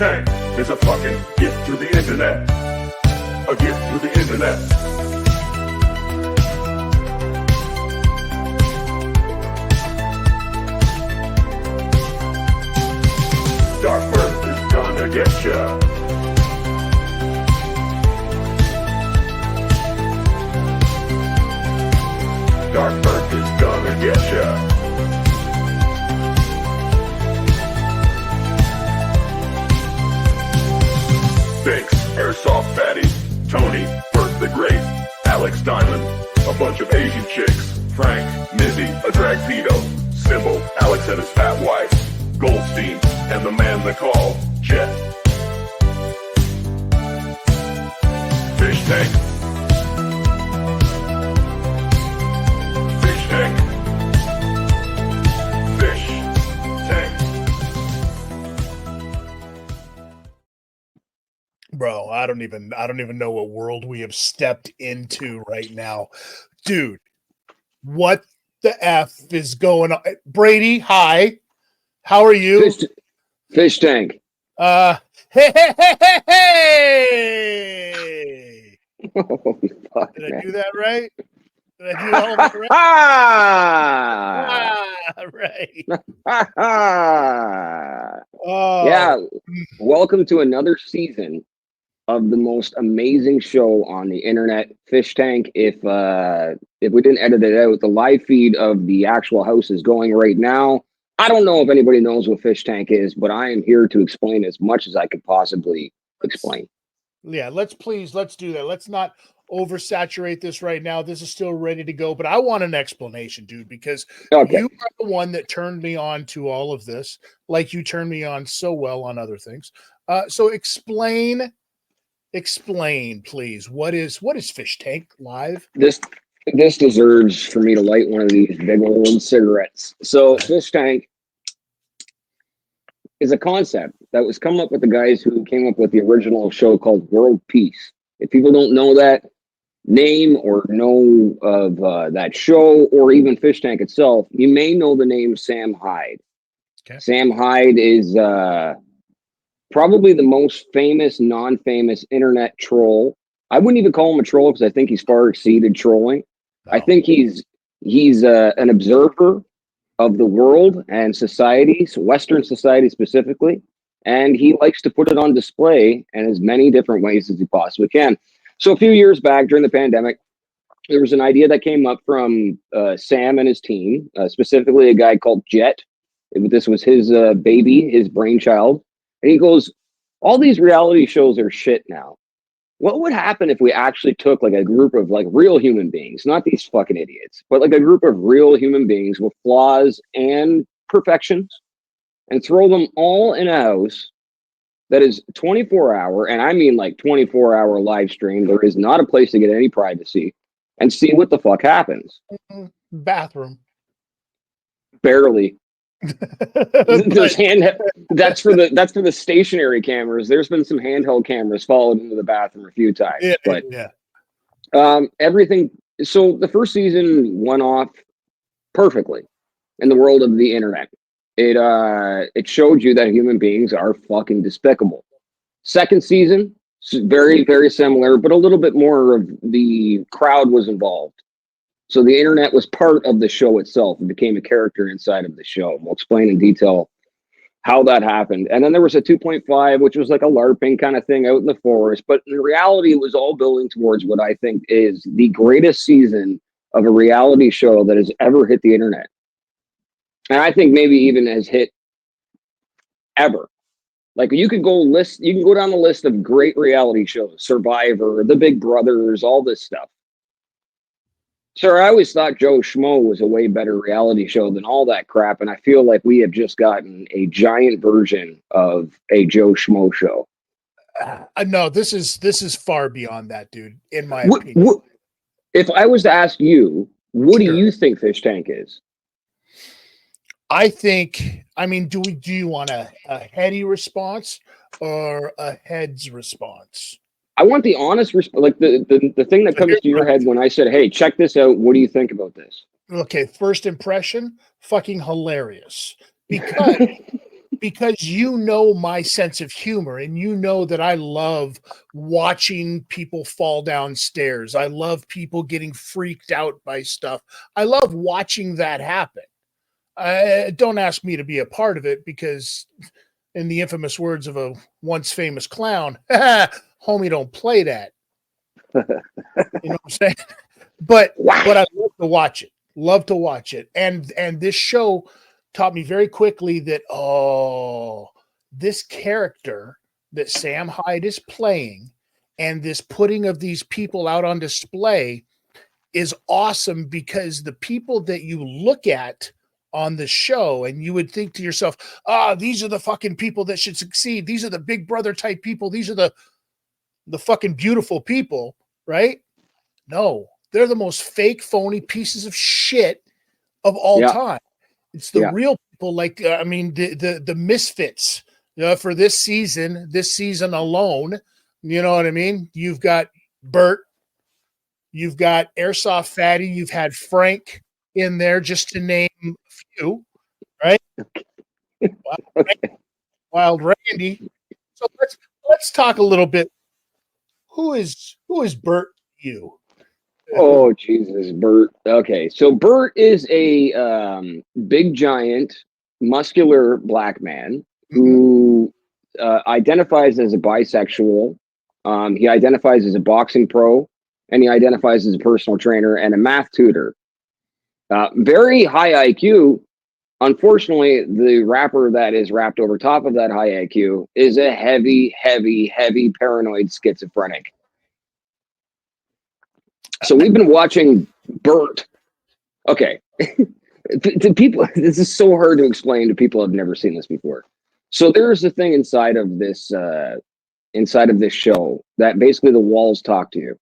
Fishtank is a fucking gift to the internet. A gift to the internet. Dark Bert is gonna get ya. Dark Bert is gonna get ya. Thanks, Airsoft Fatty, Tony, Bert the Great, Alex Diamond, a bunch of Asian chicks, Frank, Mizzy, a drag pedo, Sybil, Alex and his fat wife, Goldstein, and the man they call Jet. Fishtank. Fishtank. Fishtank. Bro, I don't even know what world we have stepped into right now. Dude, what the F is going on? Bradie, hi. How are you? Fishtank. Hey. Oh, fuck, Did I man. do that right? Did I do all that right? Ah! Right. Oh. Yeah, welcome to another season of the most amazing show on the internet, Fishtank. If we didn't edit it out, the live feed of the actual house is going right now. I don't know if anybody knows what Fishtank is, but I am here to explain as much as I could possibly explain. Yeah, let's do that. Let's not oversaturate this right now. This is still ready to go, but I want an explanation, dude, because Okay. you are the one that turned me on to all of this, like you turned me on so well on other things. So explain, please. What is Fishtank Live? This deserves for me to light one of these big old cigarettes. So Fishtank is a concept that was come up with the guys who came up with the original show called World Peace. If people don't know that name or know of that show or even Fishtank itself, you may know the name Sam Hyde. Okay. Sam Hyde is probably the most famous, non-famous internet troll. I wouldn't even call him a troll because I think he's far exceeded trolling. No. I think he's an observer of the world and societies, Western society specifically, and he likes to put it on display in as many different ways as he possibly can. So a few years back during the pandemic, there was an idea that came up from Sam and his team, specifically a guy called Jet. This was his baby, his brainchild. And he goes, all these reality shows are shit now. What would happen if we actually took like a group of like real human beings, not these fucking idiots, but like a group of real human beings with flaws and perfections, and throw them all in a house that is 24-hour, and I mean like 24-hour live stream. There is not a place to get any privacy, and see what the fuck happens. Bathroom. Barely. There's that's for the stationary cameras. There's been some handheld cameras followed into the bathroom a few times, but everything. So the first season went off perfectly in the world of the internet. It showed you that human beings are fucking despicable. Second season, very, very similar, but a little bit more of the crowd was involved. So the internet was part of the show itself and became a character inside of the show. We'll explain in detail how that happened. And then there was a 2.5, which was like a LARPing kind of thing out in the forest. But in reality, it was all building towards what I think is the greatest season of a reality show that has ever hit the internet. And I think maybe even has hit ever. Like you can go down the list of great reality shows, Survivor, The Big Brothers, all this stuff. Sir, I always thought Joe Schmo was a way better reality show than all that crap, and I feel like we have just gotten a giant version of a Joe Schmo show. No, this is far beyond that, dude, in my opinion. If I was to ask you, what do you think Fishtank is? I mean, do you want a heady response or a heads response? I want the honest response, like the thing that comes to your head when I said, hey, check this out. What do you think about this? Okay, first impression, fucking hilarious. Because because you know my sense of humor, and you know that I love watching people fall down stairs. I love people getting freaked out by stuff. I love watching that happen. Don't ask me to be a part of it because, in the infamous words of a once famous clown, homie, don't play that. You know what I'm saying? But I love to watch it. Love to watch it. And this show taught me very quickly that, this character that Sam Hyde is playing and this putting of these people out on display is awesome, because the people that you look at on the show and you would think to yourself, these are the fucking people that should succeed. These are the big brother type people. These are the fucking beautiful people, right? No, they're the most fake, phony pieces of shit of all time. It's the real people, like the misfits for this season alone. You know what I mean? You've got Bert, you've got Airsoft Fatty, you've had Frank in there, just to name a few, right? Wild Randy. So let's talk a little bit. Who is Bert to you? Oh, Jesus, Bert. Okay, so Bert is a big, giant, muscular black man who identifies as a bisexual. He identifies as a boxing pro, and he identifies as a personal trainer and a math tutor. Very high IQ. Unfortunately, the rapper that is wrapped over top of that high IQ is a heavy, heavy, heavy paranoid schizophrenic. So we've been watching Bert. Okay. To people, this is so hard to explain to people who have never seen this before. So there's a thing inside of this show that basically the walls talk to you.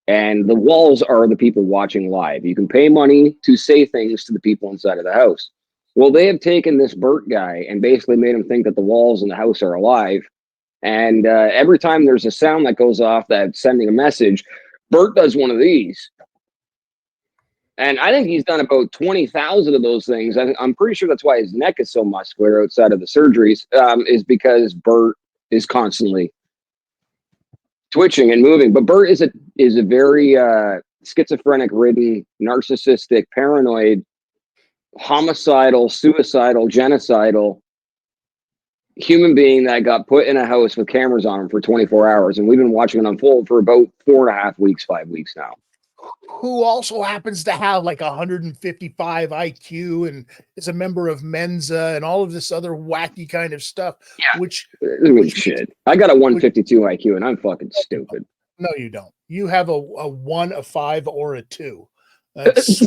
And the walls are the people watching live. You can pay money to say things to the people inside of the house. Well, they have taken this Bert guy and basically made him think that the walls in the house are alive. And every time there's a sound that goes off that's sending a message, Bert does one of these. And I think he's done about 20,000 of those things. I'm pretty sure that's why his neck is so muscular outside of the surgeries, is because Bert is constantly twitching and moving. But Bert is a very schizophrenic-ridden, narcissistic, paranoid, homicidal, suicidal, genocidal human being that got put in a house with cameras on him for 24 hours. And we've been watching it unfold for about 4.5 weeks, 5 weeks now. Who also happens to have like 155 IQ and is a member of Mensa and all of this other wacky kind of stuff. Yeah. Which shit. I got a 152 IQ and I'm fucking stupid. No, you don't. You have a 1, a 5, or a 2. That's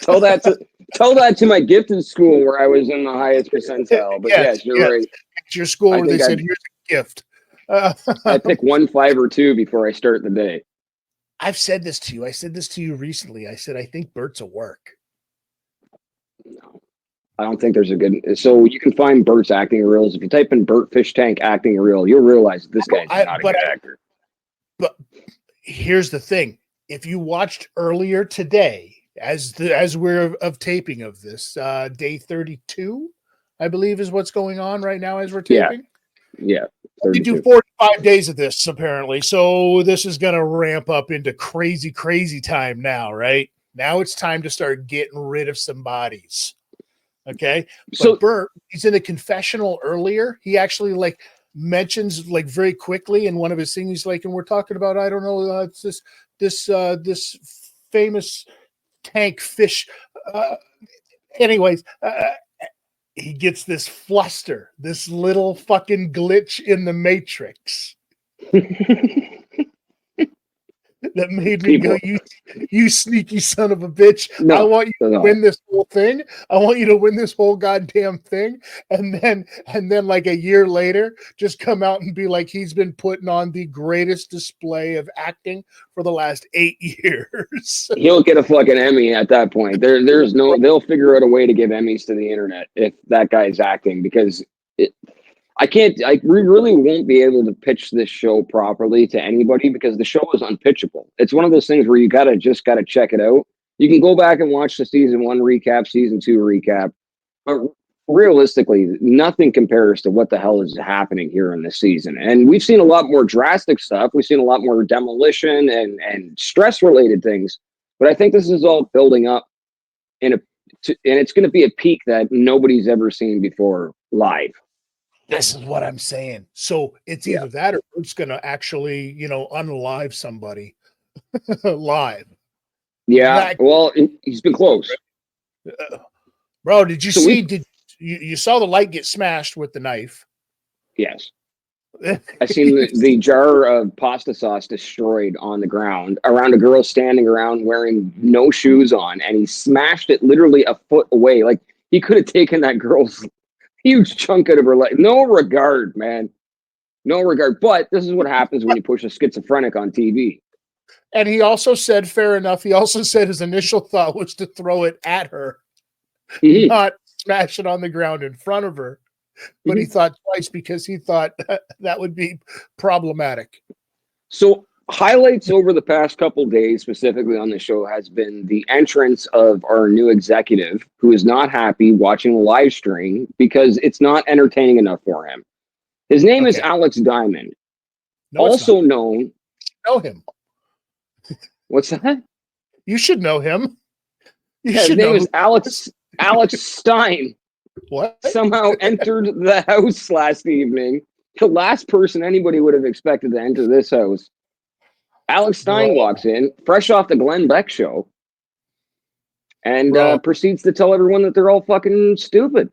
tell that to my gifted school where I was in the highest percentile. But yes, you're right. It's your school where they said, here's a gift. I pick 1, 5, or 2 before I start the day. I've said this to you. I said this to you recently. I said, I think Bert's a work. No, I don't think there's a good. So you can find Bert's acting reels. If you type in Bert Fishtank acting reel, you'll realize this guy's not a good actor. But here's the thing. If you watched earlier today, as we're of taping of this, day 32, I believe is what's going on right now as we're taping. Yeah. We do 45 days of this, apparently. So this is going to ramp up into crazy, crazy time now, right? Now it's time to start getting rid of some bodies. Okay. So Bert, he's in a confessional earlier. He actually mentions very quickly in one of his things, he's like, and we're talking about, I don't know, it's this famous tank fish. Anyways, he gets this fluster, this little fucking glitch in the matrix that made me go, you sneaky son of a bitch. No, I want you to win this whole thing. I want you to win this whole goddamn thing. And then like a year later, just come out and be like, he's been putting on the greatest display of acting for the last 8 years. He'll get a fucking Emmy at that point. They'll figure out a way to give Emmys to the internet if that guy's acting, because we really won't be able to pitch this show properly to anybody because the show is unpitchable. It's one of those things where you gotta check it out. You can go back and watch the season 1 recap, season 2 recap. But realistically, nothing compares to what the hell is happening here in this season. And we've seen a lot more drastic stuff. We've seen a lot more demolition and stress related things. But I think this is all building up and it's going to be a peak that nobody's ever seen before live. This is what I'm saying. So it's either that or it's going to actually, unalive somebody live. Yeah. Well, he's been close. Bro, did you see? Did you saw the light get smashed with the knife? Yes. I seen the jar of pasta sauce destroyed on the ground around a girl standing around wearing no shoes on, and he smashed it literally a foot away. Like he could have taken that girl's huge chunk out of her life. No regard, man. No regard. But this is what happens when you push a schizophrenic on TV. And he also said, fair enough. He also said his initial thought was to throw it at her, not smash it on the ground in front of her. But he thought twice because he thought that would be problematic. So highlights over the past couple days, specifically on the show, has been the entrance of our new executive who is not happy watching the live stream because it's not entertaining enough for him. His name is Alex Diamond, also known. Know him. What's that? You should know him. His name is Alex Stein. What? Somehow entered the house last evening. The last person anybody would have expected to enter this house. Alex Stein walks in, fresh off the Glenn Beck show, and proceeds to tell everyone that they're all fucking stupid.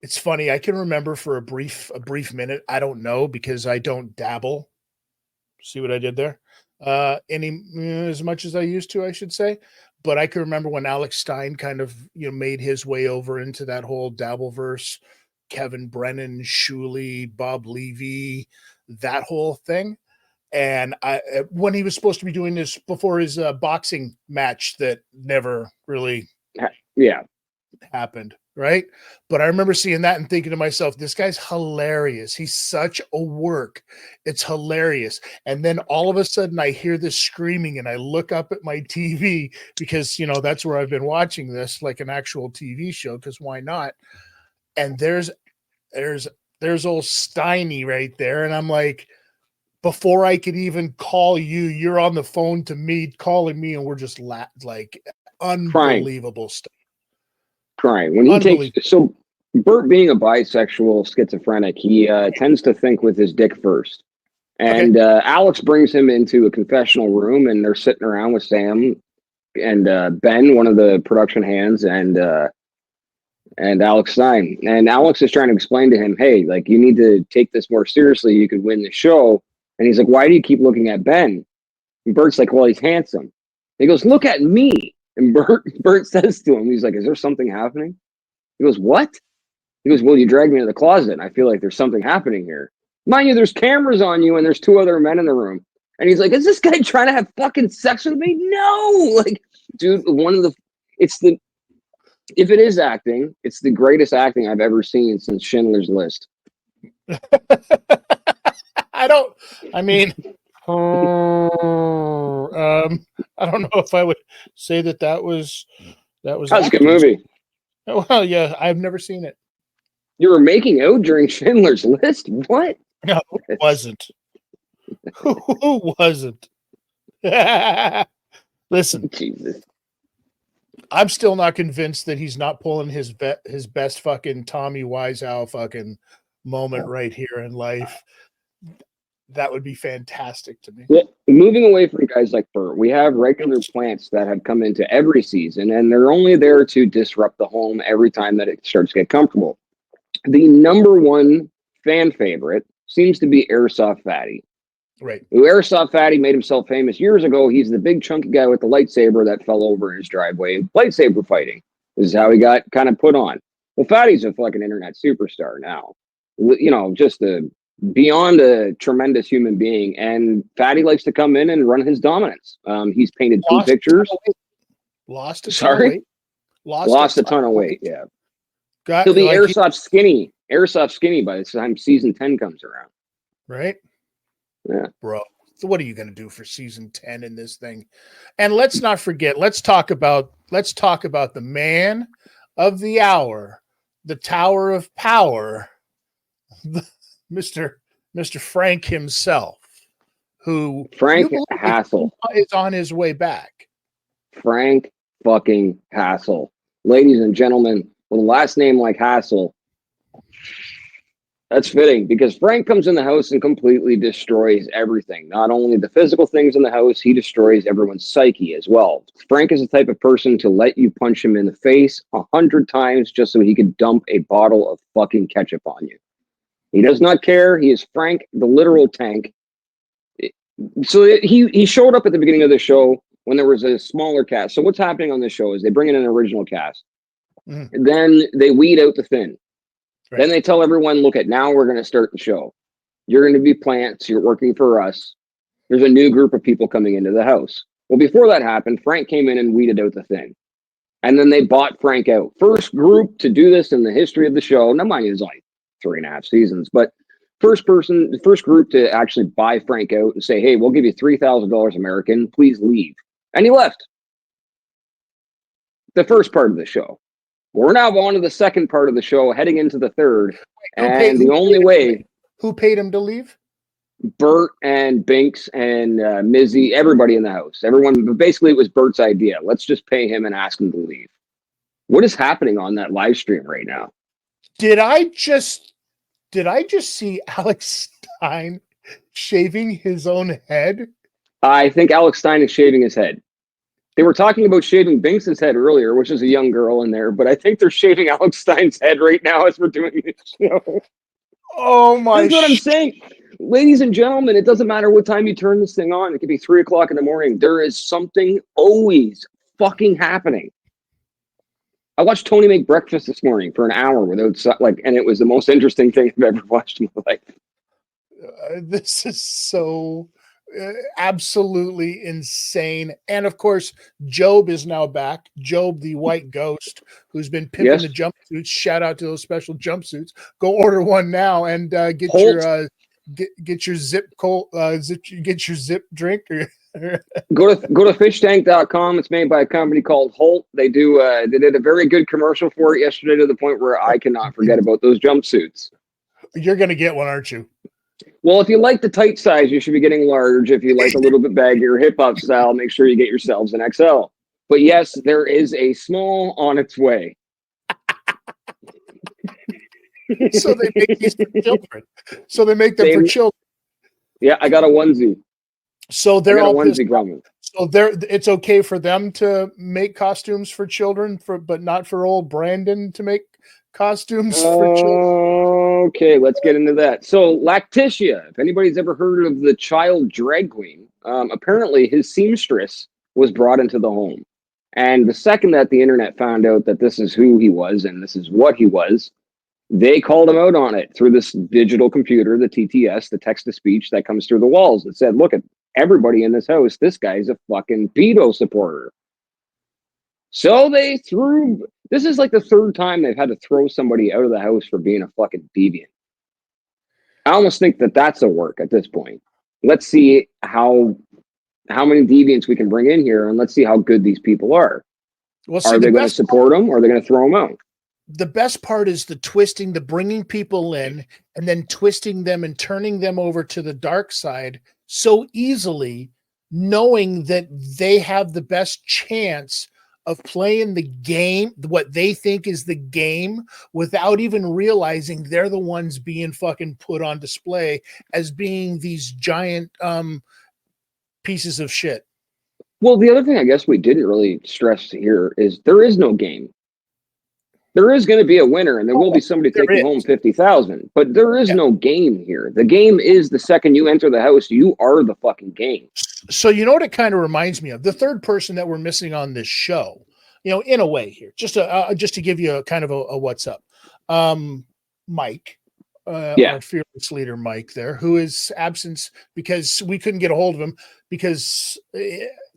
It's funny. I can remember for a brief minute. I don't know because I don't dabble. See what I did there? As much as I used to, I should say. But I can remember when Alex Stein kind of made his way over into that whole Dabbleverse, Kevin Brennan, Shuley, Bob Levy, that whole thing. And when he was supposed to be doing this before his boxing match that never really happened, right? But I remember seeing that and thinking to myself, this guy's hilarious. He's such a work. It's hilarious. And then all of a sudden I hear this screaming and I look up at my TV because, that's where I've been watching this, like an actual TV show, because why not? And there's old Steiny right there. And I'm like, before I could even call you, you're on the phone to me, calling me, and we're just like unbelievable stuff. Crying when he takes Bert, being a bisexual schizophrenic, he tends to think with his dick first. And Alex brings him into a confessional room, and they're sitting around with Sam and Ben, one of the production hands, and Alex Stein. And Alex is trying to explain to him, hey, like, you need to take this more seriously. You could win the show. And he's like, why do you keep looking at Ben? And Bert's like, well, he's handsome. He goes, look at me. And Bert says to him, he's like, is there something happening? He goes, what? He goes, well, you dragged me to the closet, and I feel like there's something happening here. Mind you, there's cameras on you, and there's two other men in the room. And he's like, is this guy trying to have fucking sex with me? No! Like, dude, if it is acting, it's the greatest acting I've ever seen since Schindler's List. I don't know if I would say that was a good movie. Well, yeah, I've never seen it. You were making out during Schindler's List? What? No, it wasn't. Who wasn't? Listen, Jesus. I'm still not convinced that he's not pulling his best fucking Tommy Wiseau fucking moment right here in life. That would be fantastic to me. Well, moving away from guys like Bert, we have regular plants that have come into every season, and they're only there to disrupt the home every time that it starts to get comfortable. The number one fan favorite seems to be Airsoft Fatty. Right. Airsoft Fatty made himself famous years ago. He's the big chunky guy with the lightsaber that fell over in his driveway. Lightsaber fighting. This is how he got kind of put on. Well, Fatty's a fucking internet superstar now. Just beyond a tremendous human being. And Fatty likes to come in and run his dominance. He's painted two pictures. Lost a ton of weight. Lost a ton of weight, yeah. He'll be Airsoft skinny by the time season 10 comes around. Right? Yeah. Bro, so what are you going to do for season 10 in this thing? And let's not forget, let's talk about the man of the hour, the Tower of Power, Mr. Frank himself, who Frank Hassel is on his way back. Frank fucking Hassel. Ladies and gentlemen, with a last name like Hassel, that's fitting because Frank comes in the house and completely destroys everything. Not only the physical things in the house, he destroys everyone's psyche as well. Frank is the type of person to let you punch him in the face 100 times just so he can dump a bottle of fucking ketchup on you. He does not care. He is Frank, the literal tank. So he showed up at the beginning of the show when there was a smaller cast. So what's happening on this show is they bring in an original cast. And then they weed out the thin. Right. Then they tell everyone, look at now we're going to start the show. You're going to be plants. You're working for us. There's a new group of people coming into the house. Well, before that happened, Frank came in and weeded out the thin. And then they bought Frank out. First group to do this in the history of the show. Now, mind you, it's like 3.5 seasons, but first group to actually buy Frank out and say, hey, we'll give you $3,000 American. Please leave. And he left. The first part of the show. We're now on to the second part of the show, heading into the third. And the only way... Who paid him to leave? Bert and Binks and Mizzy, everybody in the house. Everyone, basically it was Bert's idea. Let's just pay him and ask him to leave. What is happening on that live stream right now? Did I just see Alex Stein shaving his own head? I think Alex Stein is shaving his head. They were talking about shaving Binks' head earlier, which is a young girl in there, but I think they're shaving Alex Stein's head right now as we're doing this show. Oh my! That's what I'm saying. Ladies and gentlemen, it doesn't matter what time you turn this thing on. It could be 3 o'clock in the morning. There is something always fucking happening. I watched Tony make breakfast this morning for an hour without and it was the most interesting thing I've ever watched in my life. This is so absolutely insane. And of course, Job is now back. Job, the white ghost, who's been pimping the jumpsuits. Shout out to those special jumpsuits. Go order one now and get your zip drink. Go to fishtank.com. It's made by a company called Holt. They did a very good commercial for it yesterday to the point where I cannot forget about those jumpsuits. You're gonna get one, aren't you? Well, if you like the tight size, you should be getting large. If you like a little bit baggier hip-hop style, make sure you get yourselves an XL. But yes, there is a small on its way. So they make these for children. So they make them for children. Yeah, I got a onesie. So they're all pissed off. So it's okay for them to make costumes for children, but not for old Brandon to make costumes for children. Okay, let's get into that. So Lactitia, if anybody's ever heard of the child drag queen, apparently his seamstress was brought into the home. And the second that the internet found out that this is who he was and this is what he was, they called him out on it through this digital computer, the TTS, the text-to-speech that comes through the walls that said, look at everybody in this house, this guy's a fucking pedo supporter. So this is like the third time they've had to throw somebody out of the house for being a fucking deviant. I almost think that that's a work at this point. Let's see how many deviants we can bring in here, and let's see how good these people are. Well, are they going to support them, or are they going to throw them out? The best part is the twisting, the bringing people in, and then twisting them and turning them over to the dark side so easily, knowing that they have the best chance of playing the game, what they think is the game, without even realizing they're the ones being fucking put on display as being these giant pieces of shit. Well, the other thing I guess we didn't really stress here is there is no game. There is going to be a winner, and there will be somebody taking home 50,000. But there is no game here. The game is the second you enter the house, you are the fucking game. So you know what it kind of reminds me of? The third person that we're missing on this show, in a way here, just to give you a kind of a what's up. Mike, our fearless leader, Mike there, who is absent because we couldn't get a hold of him because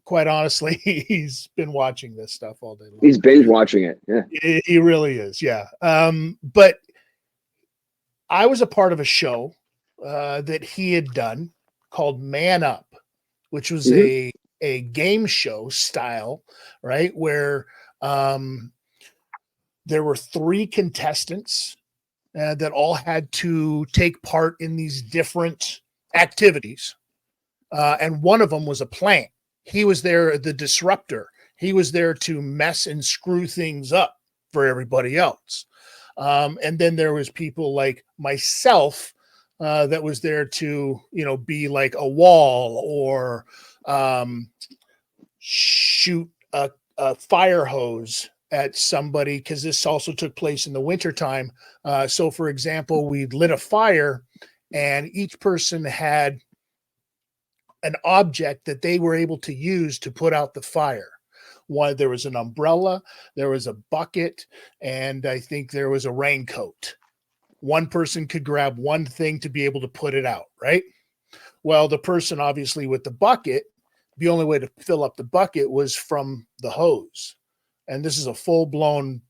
quite honestly, he's been watching this stuff all day long. He's binge watching it. Yeah, he really is. Yeah. But I was a part of a show that he had done called Man Up, which was a game show style, right? Where there were 3 contestants that all had to take part in these different activities. And one of them was a plant. He was there, the disruptor. He was there to mess and screw things up for everybody else. And then there was people like myself that was there to, be like a wall or shoot a fire hose at somebody, because this also took place in the wintertime. So, for example, we lit a fire and each person had an object that they were able to use to put out the fire. One, there was an umbrella, there was a bucket, and I think there was a raincoat. One person could grab one thing to be able to put it out, right? Well, the person obviously with the bucket, the only way to fill up the bucket was from the hose. And this is a full-blown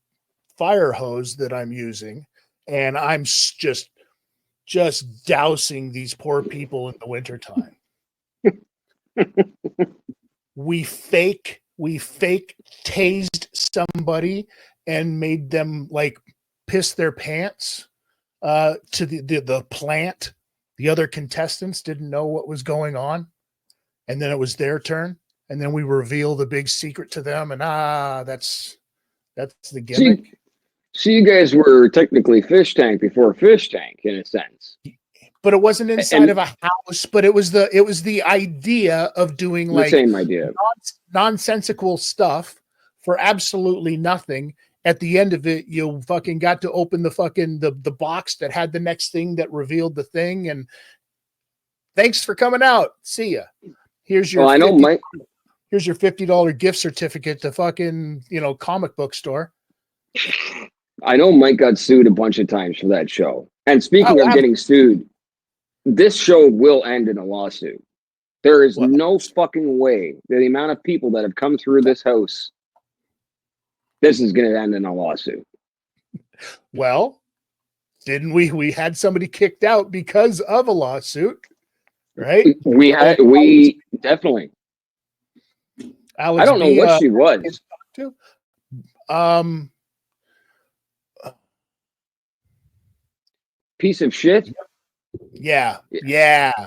fire hose that I'm using. And I'm just dousing these poor people in the wintertime. We fake tased somebody and made them like piss their pants to the plant. The other contestants didn't know what was going on. And then it was their turn. And then we reveal the big secret to them. And that's the gimmick. So you guys were technically Fishtank before Fishtank, in a sense. But it wasn't inside of a house, but it was the idea of doing The like same idea. nonsensical stuff for absolutely nothing. At the end of it, you fucking got to open the box that had the next thing that revealed the thing. And thanks for coming out. See ya. Here's your here's your $50 gift certificate to fucking, comic book store. I know Mike got sued a bunch of times for that show. And speaking of getting sued, this show will end in a lawsuit. There is no fucking way that the amount of people that have come through this house, this is going to end in a lawsuit. Well, didn't we? We had somebody kicked out because of a lawsuit, right? We definitely. Alex I don't know what she was. Piece of shit. Yeah.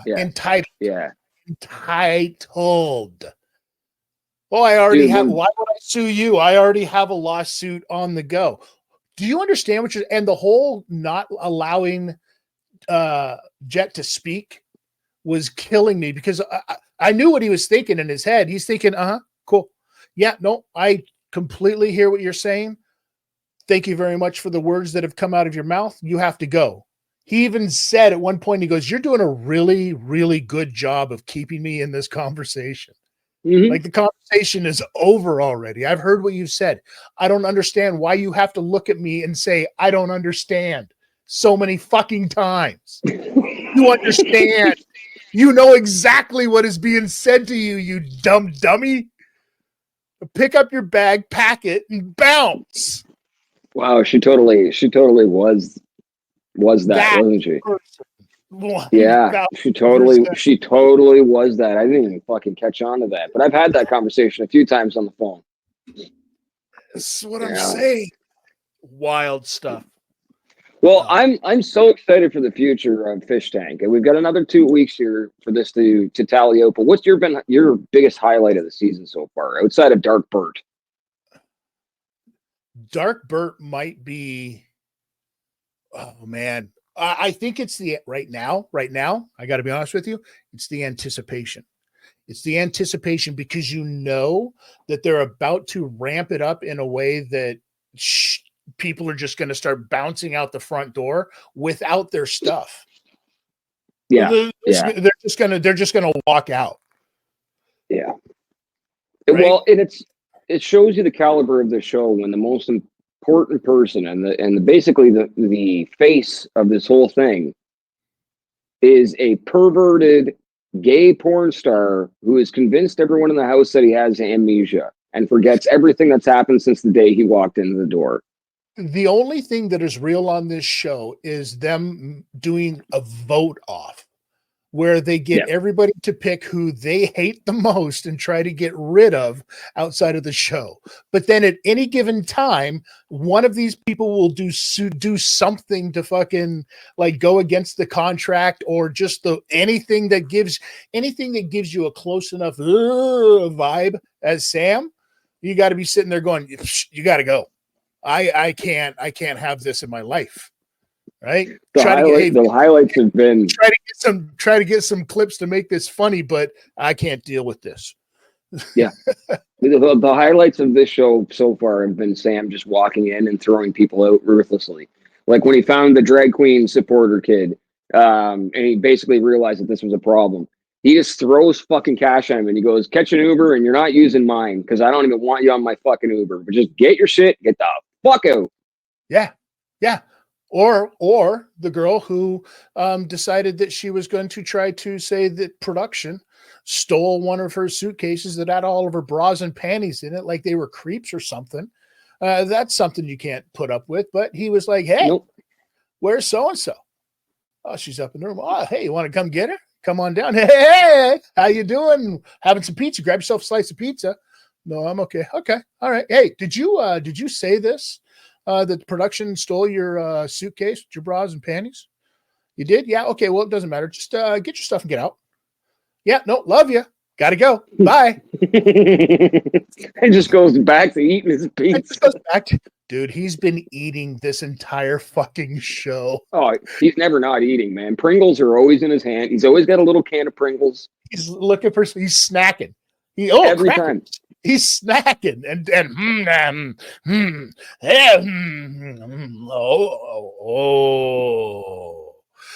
Entitled. Yeah. Entitled. Well, I already have. Why would I sue you? I already have a lawsuit on the go. Do you understand what you're? And the whole not allowing Jet to speak was killing me, because I knew what he was thinking in his head. He's thinking, cool. Yeah, no, I completely hear what you're saying. Thank you very much for the words that have come out of your mouth. You have to go. He even said at one point, he goes, "You're doing a really, really good job of keeping me in this conversation." Mm-hmm. Like, the conversation is over already. I've heard what you've said. I don't understand why you have to look at me and say, "I don't understand," so many fucking times. You understand. You know exactly what is being said to you, you dumb dummy. Pick up your bag, pack it, and bounce. Wow, she totally was that, wasn't she? Yeah, she totally was that. I didn't even fucking catch on to that, but I've had that conversation a few times on the phone. That's what I'm saying. Wild stuff. Well, I'm so excited for the future of Fishtank, and we've got another 2 weeks here for this to tally up. But what's your biggest highlight of the season so far, outside of Dark Bert? Dark Bert might be. Oh man, I think it's right now. I got to be honest with you. It's the anticipation. It's the anticipation, because you know that they're about to ramp it up in a way that people are just going to start bouncing out the front door without their stuff. Yeah, they're just gonna walk out. Yeah. Right? Well, it shows you the caliber of the show when the most important person and basically the face of this whole thing is a perverted gay porn star who has convinced everyone in the house that he has amnesia and forgets everything that's happened since the day he walked into the door. The only thing that is real on this show is them doing a vote off where they get everybody to pick who they hate the most and try to get rid of outside of the show. But then at any given time, one of these people will do something to fucking like go against the contract, or just anything that gives you a close enough vibe as Sam. You got to be sitting there going, you got to go. I can't have this in my life. Right. The highlights have been try to get some clips to make this funny, but I can't deal with this. Yeah. The highlights of this show so far have been Sam just walking in and throwing people out ruthlessly. Like when he found the drag queen supporter kid, and he basically realized that this was a problem. He just throws fucking cash at him and he goes, catch an Uber and you're not using mine because I don't even want you on my fucking Uber. But just get your shit, get the fuck out. Yeah. Yeah. Or the girl who decided that she was going to try to say that production stole one of her suitcases that had all of her bras and panties in it, like they were creeps or something. That's something you can't put up with. But he was like, hey, nope. Where's so-and-so? Oh, she's up in the room. Oh, hey, you want to come get her? Come on down. Hey, how you doing? Having some pizza. Grab yourself a slice of pizza. No, I'm okay. Okay. All right. Hey, did you say this? That production stole your suitcase with your bras and panties? You did? Yeah. Okay. Well, it doesn't matter. Just get your stuff and get out. Yeah. No, love you. Got to go. Bye. And just goes back to eating his pizza. Dude, he's been eating this entire fucking show. Oh, he's never not eating, man. Pringles are always in his hand. He's always got a little can of Pringles. He's looking for. He's snacking. Every time. He's snacking and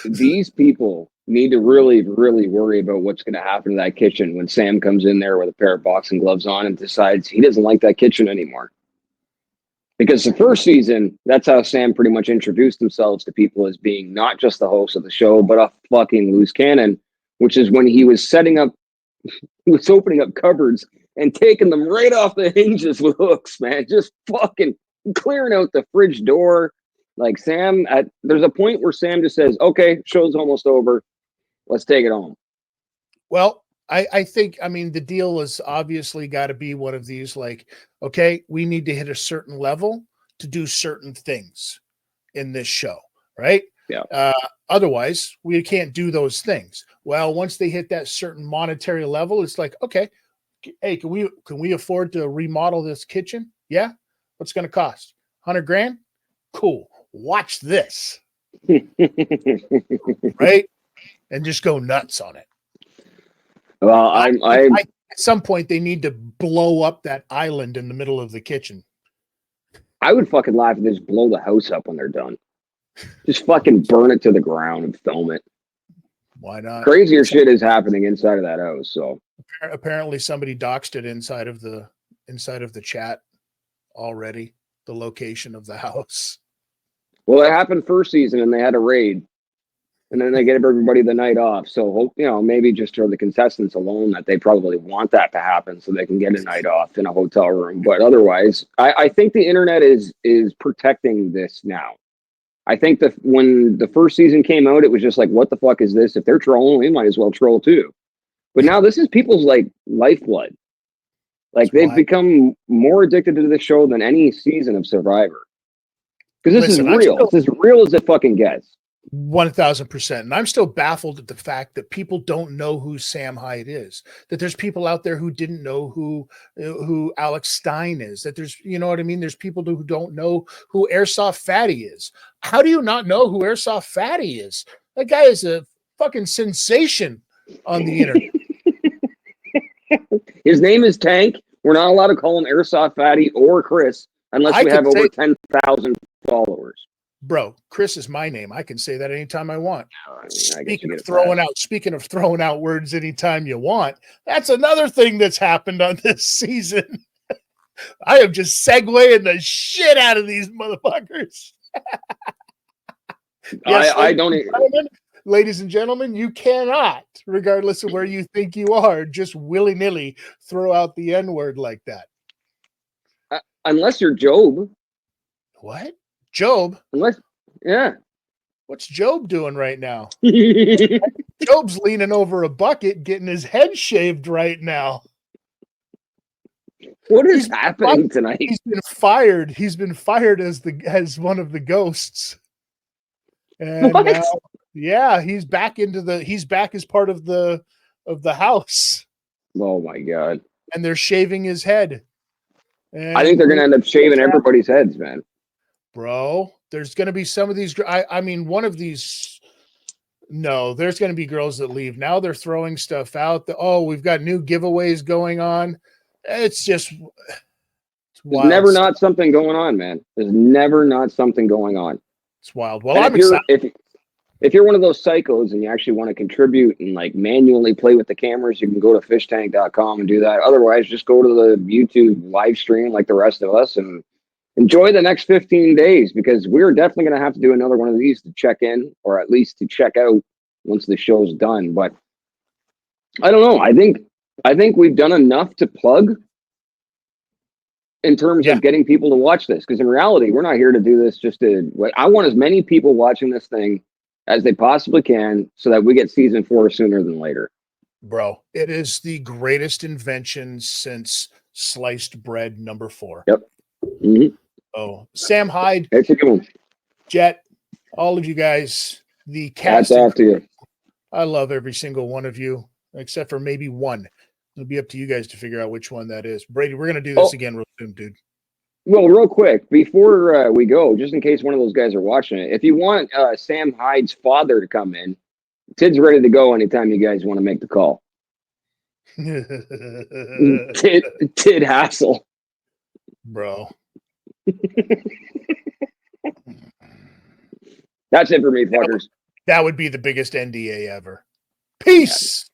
These people need to really, really worry about what's going to happen to that kitchen when Sam comes in there with a pair of boxing gloves on and decides he doesn't like that kitchen anymore. Because the first season, that's how Sam pretty much introduced themselves to people as being not just the host of the show, but a fucking loose cannon, which is when he was opening up cupboards and taking them right off the hinges with hooks, man. Just fucking clearing out the fridge door. Like Sam, there's a point where Sam just says, okay, show's almost over. Let's take it home. Well, I think, the deal is obviously got to be one of these, like, okay, we need to hit a certain level to do certain things in this show, right? Yeah. Otherwise, we can't do those things. Well, once they hit that certain monetary level, it's like, okay, hey, can we afford to remodel this kitchen? Yeah. What's going to cost? $100,000? Cool. Watch this. Right? And just go nuts on it. Well, at some point they need to blow up that island in the middle of the kitchen. I would fucking laugh if they just blow the house up when they're done. Just fucking burn it to the ground and film it. Why not? Crazier shit is happening inside of that house. So apparently somebody doxed it inside of the chat already, the location of the house. Well, it happened first season and they had a raid. And then they gave everybody the night off. So hope, maybe just for the contestants alone that they probably want that to happen so they can get a night off in a hotel room. But otherwise, I think the internet is protecting this now. I think that when the first season came out, it was just like, what the fuck is this? If they're trolling, we might as well troll too. But now this is people's lifeblood. Like they've become more addicted to this show than any season of Survivor. Because this is real. It's as real as it fucking gets. 1,000%. And I'm still baffled at the fact that people don't know who Sam Hyde is, that there's people out there who didn't know who Alex Stein is, that there's, you know what I mean? There's people who don't know who Airsoft Fatty is. How do you not know who Airsoft Fatty is? That guy is a fucking sensation on the internet. His name is Tank. We're not allowed to call him Airsoft Fatty or Chris unless we have over 10,000 followers. Bro, Chris is my name. I can say that anytime I want. Speaking of throwing out words anytime you want, that's another thing that's happened on this season. I am just segueing the shit out of these motherfuckers. Yes, I don't. Ladies and gentlemen, you cannot, regardless of where you think you are, just willy-nilly throw out the N-word like that. Unless you're Job. What? Job? Yeah. What's Job doing right now? Job's leaning over a bucket, getting his head shaved right now. What is happening tonight? He's been fired. He's been fired as one of the ghosts. And What? now, yeah, he's back as part of the house. Oh my god! And they're shaving his head. And I think they're gonna end up shaving everybody's heads, man. Bro, there's gonna be some of these. I mean, one of these. No, there's gonna be girls that leave. Now they're throwing stuff out. We've got new giveaways going on. It's just. There's never not something going on, man. There's never not something going on. It's wild. Well, I'm excited. If you're one of those psychos and you actually want to contribute and like manually play with the cameras, you can go to fishtank.com and do that. Otherwise, just go to the YouTube live stream like the rest of us and enjoy the next 15 days, because we're definitely going to have to do another one of these to check in, or at least to check out once the show's done. But I don't know. I think we've done enough to plug in terms of getting people to watch this, because in reality, we're not here to do this just to. I want as many people watching this thing as they possibly can, so that we get season 4 sooner than later. Bro, it is the greatest invention since sliced bread number 4. Yep. Mm-hmm. Oh, Sam Hyde, that's a good one. Jet, all of you guys, the Hats cast. off to you. I love every single one of you, except for maybe one. It'll be up to you guys to figure out which one that is. Bradie, we're going to do this again real soon, dude. Well, real quick, before we go, just in case one of those guys are watching it, if you want Sam Hyde's father to come in, Tid's ready to go anytime you guys want to make the call. Tid Hassel. Bro. That's it for me, fuckers. That would be the biggest NDA ever. Peace.